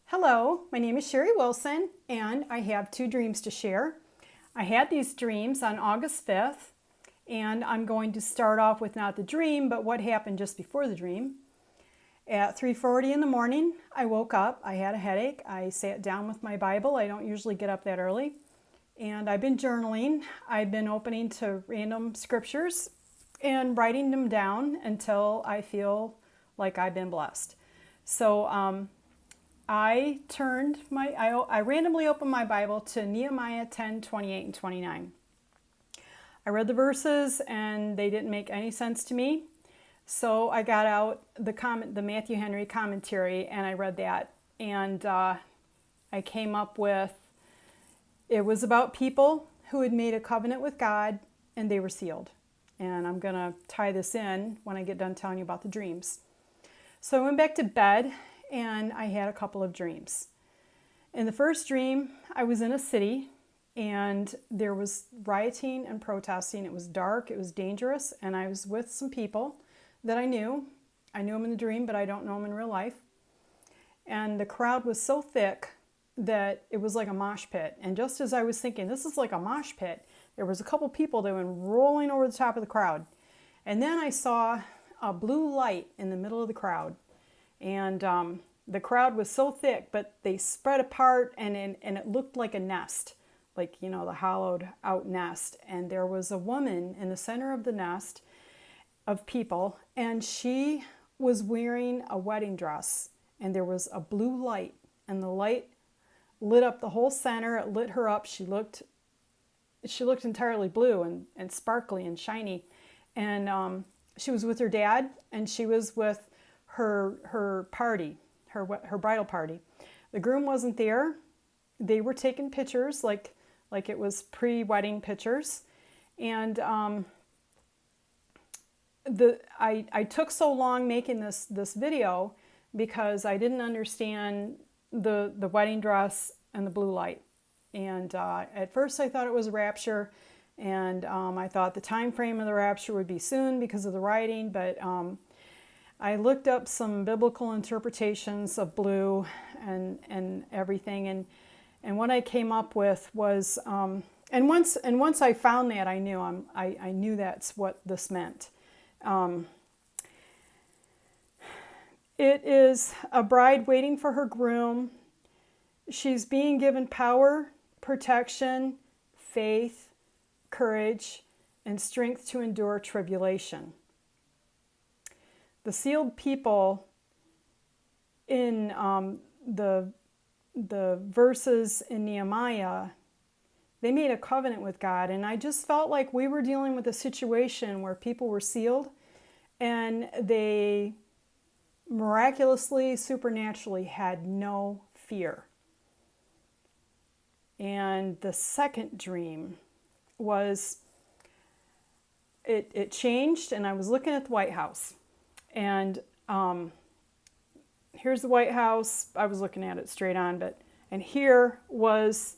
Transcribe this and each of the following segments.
Hello, my name is Sherry Wilson, and I have two dreams to share. I had these dreams on August 5th, and I'm going to start off with not the dream, but what happened just before the dream. At 3:40 in the morning, I woke up. I had a headache. I sat down with my Bible. I don't usually get up that early. And I've been journaling. I've been opening to random scriptures and writing them down until I feel like I've been blessed. So I randomly opened my Bible to Nehemiah 10, 28, and 29. I read the verses and they didn't make any sense to me. So I got out the Matthew Henry commentary and I read that. And I came up with, it was about people who had made a covenant with God and they were sealed. And I'm going to tie this in when I get done telling you about the dreams. So I went back to bed and I had a couple of dreams. In the first dream, I was in a city and there was rioting and protesting. It was dark, it was dangerous, and I was with some people that I knew. I knew them in the dream, but I don't know them in real life. And the crowd was so thick that it was like a mosh pit. And just as I was thinking, this is like a mosh pit, there was a couple people that went rolling over the top of the crowd. And then I saw a blue light in the middle of the crowd. And the crowd was so thick, but they spread apart and it looked like a nest, like, the hollowed out nest. And there was a woman in the center of the nest of people, and she was wearing a wedding dress. And there was a blue light, and the light lit up the whole center. It lit her up. She looked entirely blue and sparkly and shiny. And she was with her dad, and she was with her party, her bridal party. The groom wasn't there. They were taking pictures like it was pre-wedding pictures. And I took so long making this video because I didn't understand the wedding dress and the blue light. And at first I thought it was a rapture, and I thought the time frame of the rapture would be soon because of the rioting, but I looked up some biblical interpretations of blue and everything, and what I came up with was, and once I found that, I knew that's what this meant. It is a bride waiting for her groom. She's being given power, protection, faith, courage, and strength to endure tribulation. The sealed people in the verses in Nehemiah, they made a covenant with God, and I just felt like we were dealing with a situation where people were sealed and they miraculously, supernaturally had no fear. And the second dream was, it changed, and I was looking at the White House. And here's the White House. I was looking at it straight on, and here was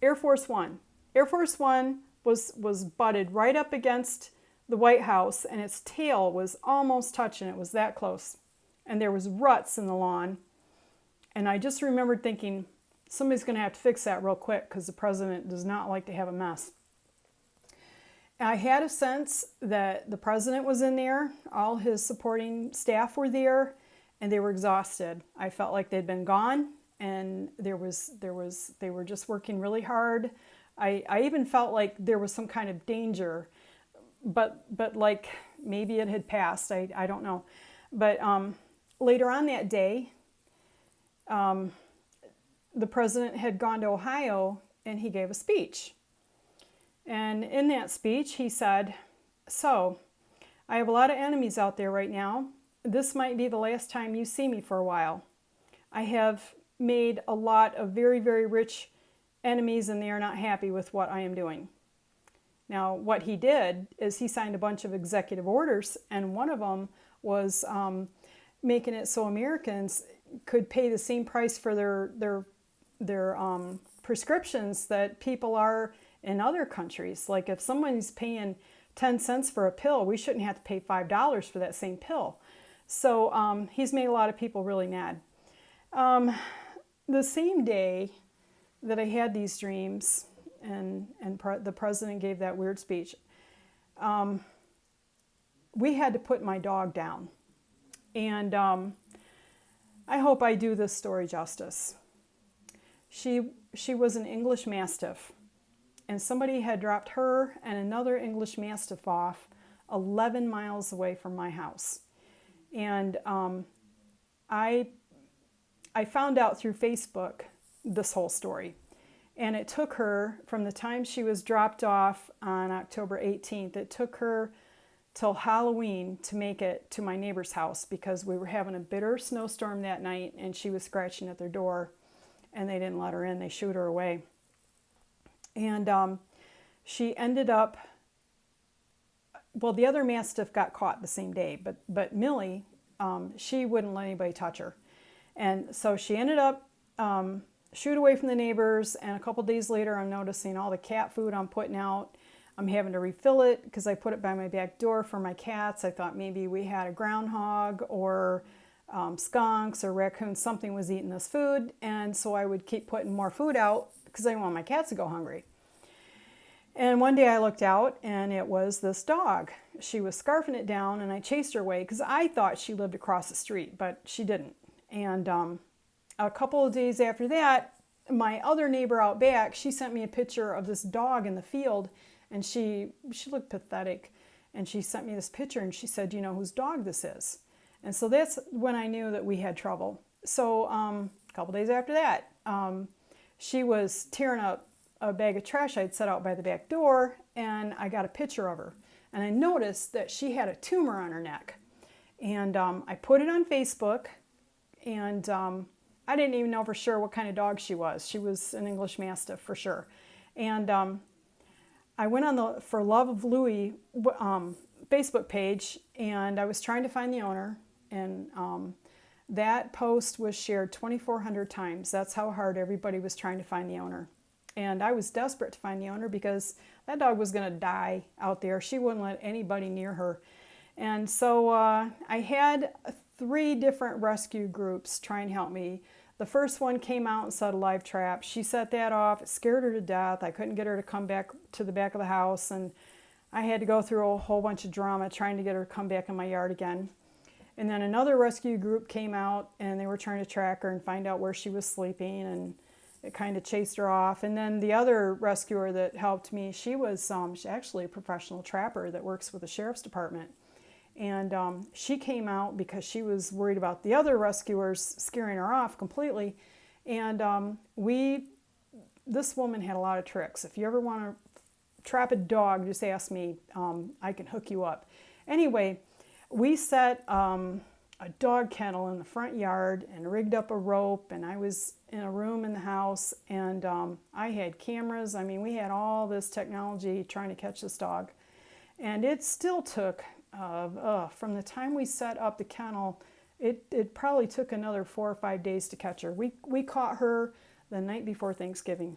Air Force One. Air Force One was butted right up against the White House, and its tail was almost touching. It was that close. And there was ruts in the lawn. And I just remembered thinking, somebody's going to have to fix that real quick because the president does not like to have a mess. I had a sense that the president was in there, all his supporting staff were there, and they were exhausted. I felt like they'd been gone, and they were just working really hard. I even felt like there was some kind of danger, but like maybe it had passed. I don't know. But later on that day, the president had gone to Ohio and he gave a speech. And in that speech, he said, "So, I have a lot of enemies out there right now. This might be the last time you see me for a while. I have made a lot of very, very rich enemies, and they are not happy with what I am doing." Now, what he did is he signed a bunch of executive orders, and one of them was making it so Americans could pay the same price for their prescriptions that people are in other countries. Like if someone's paying 10 cents for a pill, we shouldn't have to pay $5 for that same pill. So he's made a lot of people really mad. the same day that I had these dreams and the president gave that weird speech, we had to put my dog down. And I hope I do this story justice. She was an English Mastiff, and somebody had dropped her and another English Mastiff off 11 miles away from my house. And I found out through Facebook this whole story. And it took her, from the time she was dropped off on October 18th, it took her till Halloween to make it to my neighbor's house, because we were having a bitter snowstorm that night and she was scratching at their door and they didn't let her in. They shooed her away. And she ended up, well, the other Mastiff got caught the same day, but Millie, she wouldn't let anybody touch her. And so she ended up shooed away from the neighbors, and a couple days later I'm noticing all the cat food I'm putting out, I'm having to refill it because I put it by my back door for my cats. I thought maybe we had a groundhog or skunks or raccoons, something was eating this food, and so I would keep putting more food out because I didn't want my cats to go hungry. And one day I looked out and it was this dog. She was scarfing it down, and I chased her away because I thought she lived across the street, but she didn't. And a couple of days after that, my other neighbor out back, she sent me a picture of this dog in the field, and she looked pathetic, and she sent me this picture and she said, "Do you know whose dog this is?" And so that's when I knew that we had trouble. So a couple days after that, she was tearing up a bag of trash I'd set out by the back door, and I got a picture of her, and I noticed that she had a tumor on her neck. And I put it on Facebook, and I didn't even know for sure what kind of dog she was. She was an English Mastiff for sure. And I went on the For Love of Louie Facebook page, and I was trying to find the owner, and that post was shared 2,400 times. That's how hard everybody was trying to find the owner. And I was desperate to find the owner because that dog was going to die out there. She wouldn't let anybody near her. And so I had 3 different rescue groups try and help me. The first one came out and set a live trap. She set that off. It scared her to death. I couldn't get her to come back to the back of the house, and I had to go through a whole bunch of drama trying to get her to come back in my yard again. And then another rescue group came out, and they were trying to track her and find out where she was sleeping, and it kind of chased her off. And then the other rescuer that helped me, she was she's actually a professional trapper that works with the sheriff's department. And she came out because she was worried about the other rescuers scaring her off completely. And this woman had a lot of tricks. If you ever want to trap a dog, just ask me. I can hook you up. Anyway, we set a dog kennel in the front yard and rigged up a rope, and I was in a room in the house, and I had cameras. I mean, we had all this technology trying to catch this dog. And it still took, from the time we set up the kennel, it probably took another 4 or 5 days to catch her. We caught her the night before Thanksgiving.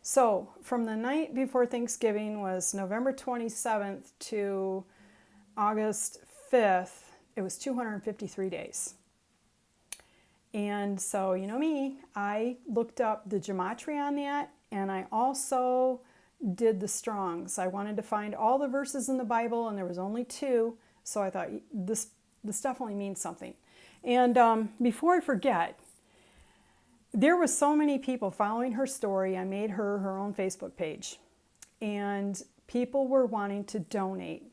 So from the night before Thanksgiving was November 27th to August 5th, it was 253 days. And so, you know me, I looked up the gematria on that, and I also did the Strongs. I wanted to find all the verses in the Bible, and there was only 2, so I thought this definitely means something. And before I forget, there was so many people following her story, I made her own Facebook page, and people were wanting to donate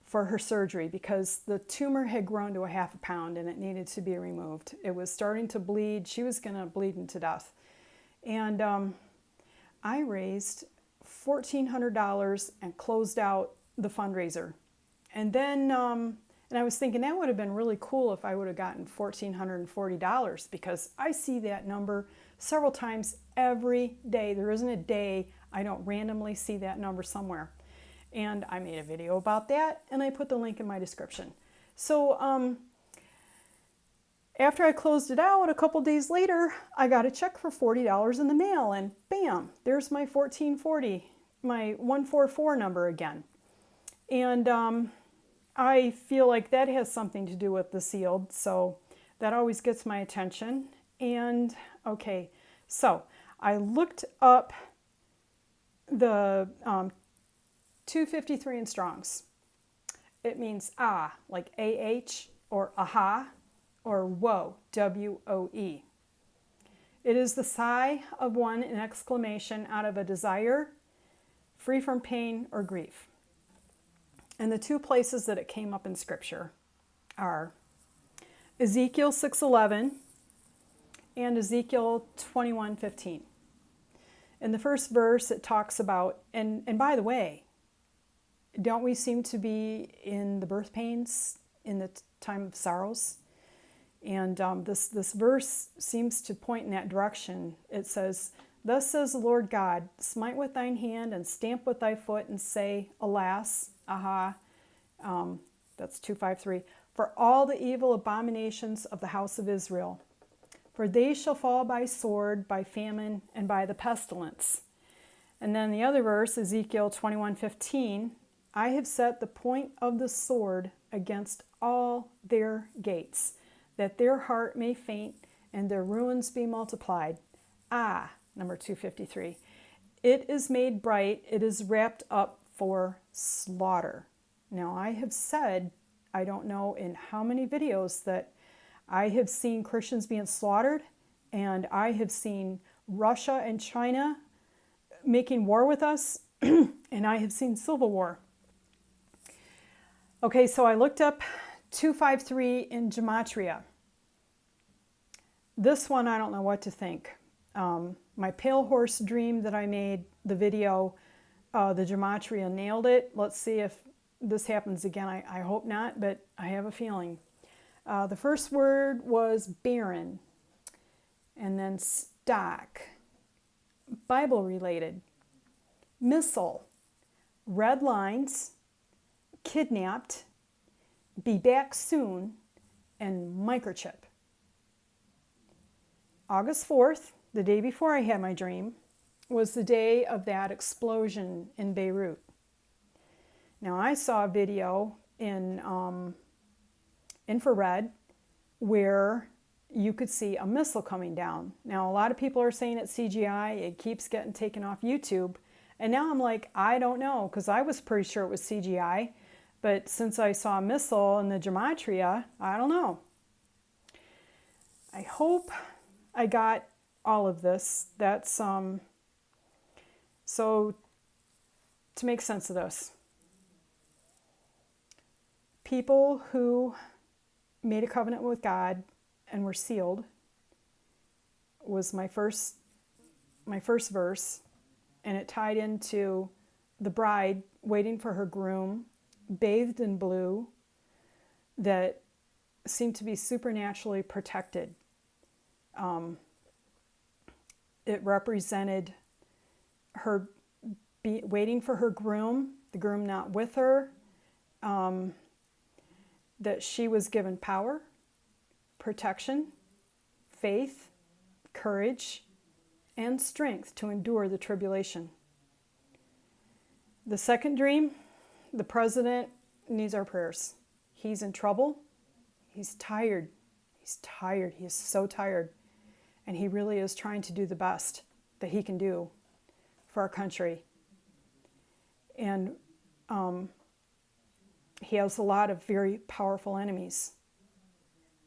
for her surgery because the tumor had grown to a half a pound and it needed to be removed. It was starting to bleed. She was going to bleed to death. And I raised $1,400 and closed out the fundraiser. And then, and I was thinking that would have been really cool if I would have gotten $1,440 because I see that number several times every day. There isn't a day I don't randomly see that number somewhere. And I made a video about that, and I put the link in my description. So after I closed it out, a couple days later, I got a check for $40 in the mail, and bam, there's my 1440, my 144 number again. And I feel like that has something to do with the sealed, so that always gets my attention. And okay, so I looked up the 253 in Strong's. It means like AH, or aha, or woe, WOE. It is the sigh of one in exclamation out of a desire, free from pain or grief. And the two places that it came up in Scripture are Ezekiel 6:11 and Ezekiel 21:15. In the first verse, it talks about, and by the way, don't we seem to be in the birth pains in the time of sorrows? And this verse seems to point in that direction. It says, "Thus says the Lord God, smite with thine hand and stamp with thy foot and say, alas, aha." That's 253. "For all the evil abominations of the house of Israel. For they shall fall by sword, by famine, and by the pestilence." And then the other verse, Ezekiel 21:15, "I have set the point of the sword against all their gates, that their heart may faint and their ruins be multiplied." Number 253. "It is made bright, it is wrapped up for slaughter." Now, I have said, I don't know in how many videos, that I have seen Christians being slaughtered, and I have seen Russia and China making war with us, and I have seen civil war. Okay, so I looked up 253 in Gematria. This one, I don't know what to think. My pale horse dream that I made, the video, the Gematria nailed it. Let's see if this happens again. I hope not, but I have a feeling. The first word was barren, and then stock, Bible related, missile, red lines, kidnapped, be back soon, and microchip. August 4th, the day before I had my dream, was the day of that explosion in Beirut. Now, I saw a video in infrared where you could see a missile coming down. Now, a lot of people are saying it's CGI. It keeps getting taken off YouTube. And now I'm like, I don't know, because I was pretty sure it was CGI. But since I saw a missile in the Gematria, I don't know. I hope I got all of this. That's so to make sense of this. People who made a covenant with God and were sealed was my first verse, and it tied into the bride waiting for her groom, bathed in blue, that seemed to be supernaturally protected. It represented her waiting for her groom, the groom not with her, that she was given power, protection, faith, courage, and strength to endure the tribulation. The second dream, the president needs our prayers. He's in trouble. He's tired. He's tired. He is so tired. And he really is trying to do the best that he can do for our country. And he has a lot of very powerful enemies.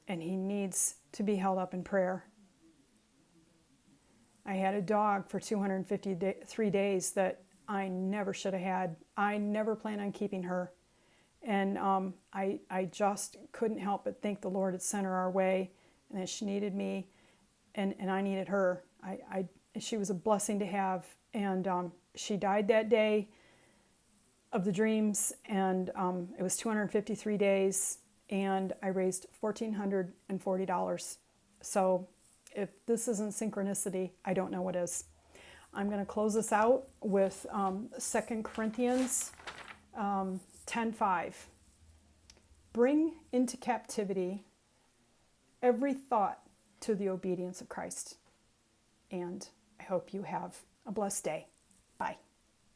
And he needs to be held up in prayer. I had a dog for 253 days that I never should have had. I never planned on keeping her. And I just couldn't help but think the Lord had sent her our way, and that she needed me, and I needed her. She was a blessing to have. And she died that day of the dreams, and it was 253 days, and I raised $1,440. So if this isn't synchronicity, I don't know what is. I'm going to close this out with 2 Corinthians 10:5. Bring into captivity every thought to the obedience of Christ. And I hope you have a blessed day. Bye.